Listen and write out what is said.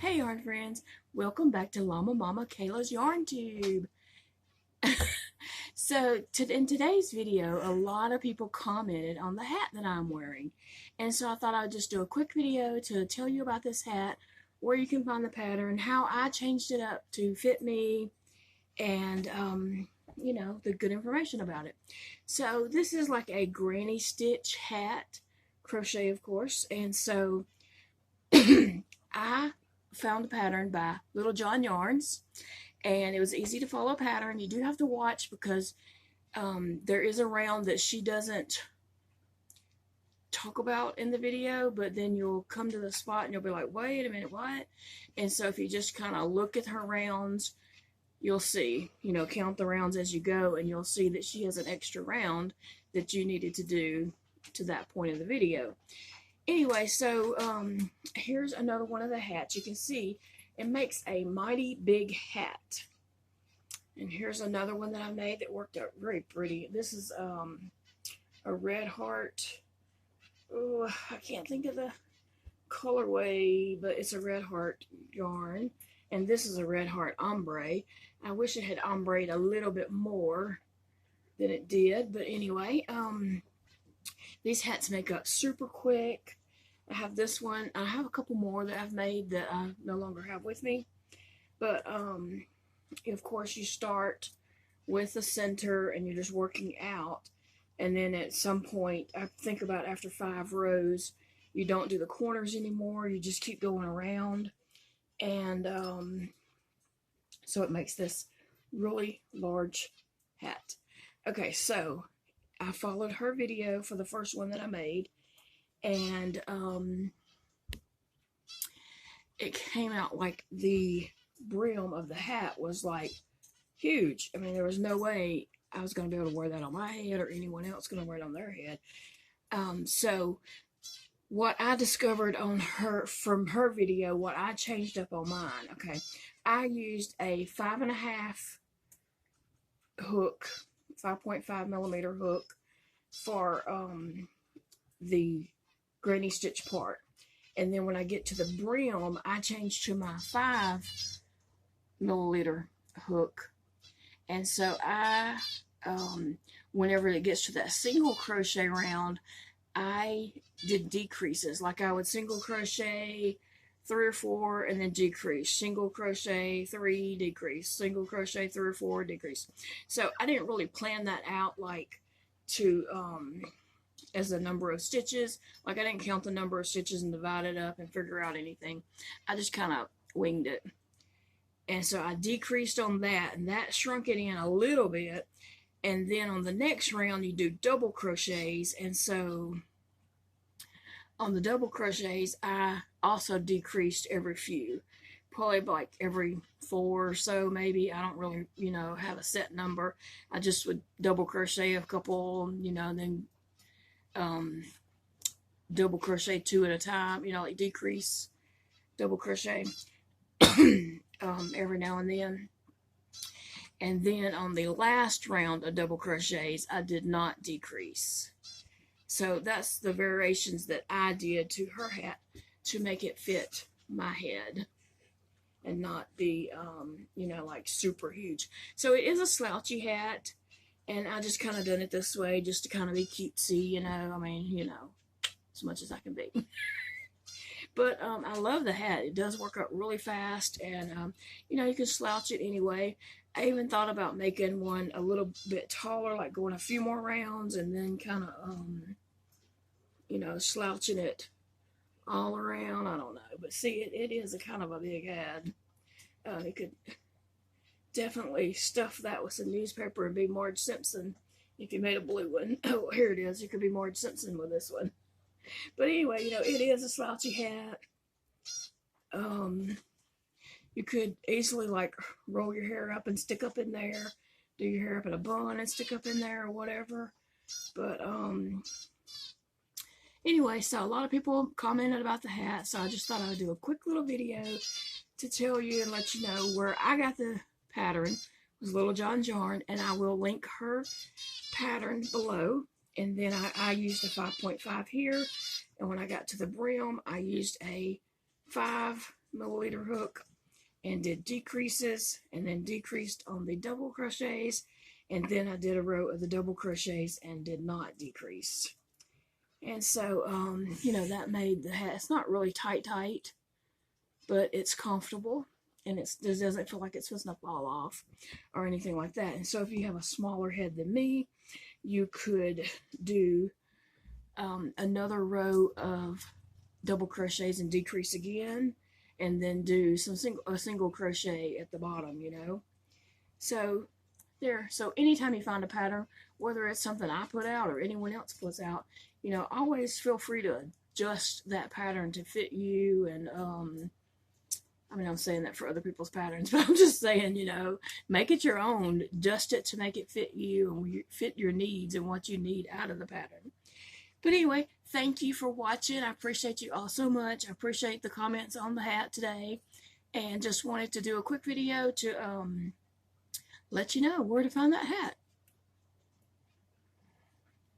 Hey yarn friends, welcome back to Llama Mama Kayla's Yarn Tube. In today's video, a lot of people commented on the hat that I'm wearing. And so I thought I'd just do a quick video to tell you about this hat, where you can find the pattern, how I changed it up to fit me, and the good information about it. So this is like a granny stitch hat, crochet of course, and so I found a pattern by Little John Yarns, and it was easy to follow a pattern. You do have to watch because there is a round that she doesn't talk about in the video, but then you'll come to the spot and you'll be like, wait a minute, what? And so if you just kind of look at her rounds, you'll see, count the rounds as you go, and you'll see that she has an extra round that you needed to do to that point of the video. Anyway, so here's another one of the hats. You can see it makes a mighty big hat. And here's another one that I made that worked out very pretty. This is a red heart. Oh, I can't think of the colorway, but it's a red heart yarn. And this is a red heart ombre. I wish it had ombre'd a little bit more than it did, but anyway, these hats make up super quick. I have this one. I have a couple more that I've made that I no longer have with me. But, of course, you start with the center and you're just working out. And then at some point, I think about after 5 rows, you don't do the corners anymore. You just keep going around. And so it makes this really large hat. Okay, so I followed her video for the first one that I made, and it came out like the brim of the hat was like huge. I mean, there was no way I was going to be able to wear that on my head or anyone else going to wear it on their head. So what I discovered on from her video, what I changed up on mine, okay, I used a 5.5 hook, 5.5 millimeter hook for the granny stitch part. And then when I get to the brim, I change to my 5 milliliter hook. And so I, whenever it gets to that single crochet round, I did decreases. Like I would single crochet 3 or 4 and then decrease, single crochet 3, decrease, single crochet 3 or 4, decrease. So I didn't really plan that out like to as a number of stitches. Like I didn't count the number of stitches and divide it up and figure out anything. I just kind of winged it. And so I decreased on that, and that shrunk it in a little bit. And then on the next round, you do double crochets. And so on the double crochets, I also decreased every few, probably like every 4 or so, maybe. I don't really, have a set number. I just would double crochet a couple, and then double crochet 2 at a time, like decrease, double crochet every now and then. And then on the last round of double crochets, I did not decrease. So that's the variations that I did to her hat to make it fit my head and not be, like super huge. So it is a slouchy hat, and I just kind of done it this way just to kind of be cutesy, I mean, as much as I can be. But I love the hat. It does work out really fast, and, you can slouch it anyway. I even thought about making one a little bit taller, like going a few more rounds and then kind of, slouching it all around. I don't know. But see, it is a kind of a big hat. You could definitely stuff that with some newspaper and be Marge Simpson if you made a blue one. Oh, here it is. You could be Marge Simpson with this one. But anyway, it is a slouchy hat. You could easily like roll your hair up and stick up in there, do your hair up in a bun and stick up in there or whatever. But anyway, so a lot of people commented about the hat, so I just thought I'd do a quick little video to tell you and let you know where I got the pattern. It was Little John's Yarn, and I will link her pattern below. And then I used a 5.5 here, and when I got to the brim, I used a 5 milliliter hook and did decreases, and then decreased on the double crochets, and then I did a row of the double crochets and did not decrease. And so, that made the hat, it's not really tight, but it's comfortable, and it doesn't feel like it's supposed to fall off or anything like that. And so if you have a smaller head than me, you could do another row of double crochets and decrease again, and then do a single crochet at the bottom, So there. So anytime you find a pattern, whether it's something I put out or anyone else puts out, always feel free to adjust that pattern to fit you. And I'm saying that for other people's patterns, but I'm just saying, make it your own, adjust it to make it fit you and fit your needs and what you need out of the pattern. But anyway, thank you for watching. I appreciate you all so much. I appreciate the comments on the hat today, and just wanted to do a quick video to let you know where to find that hat.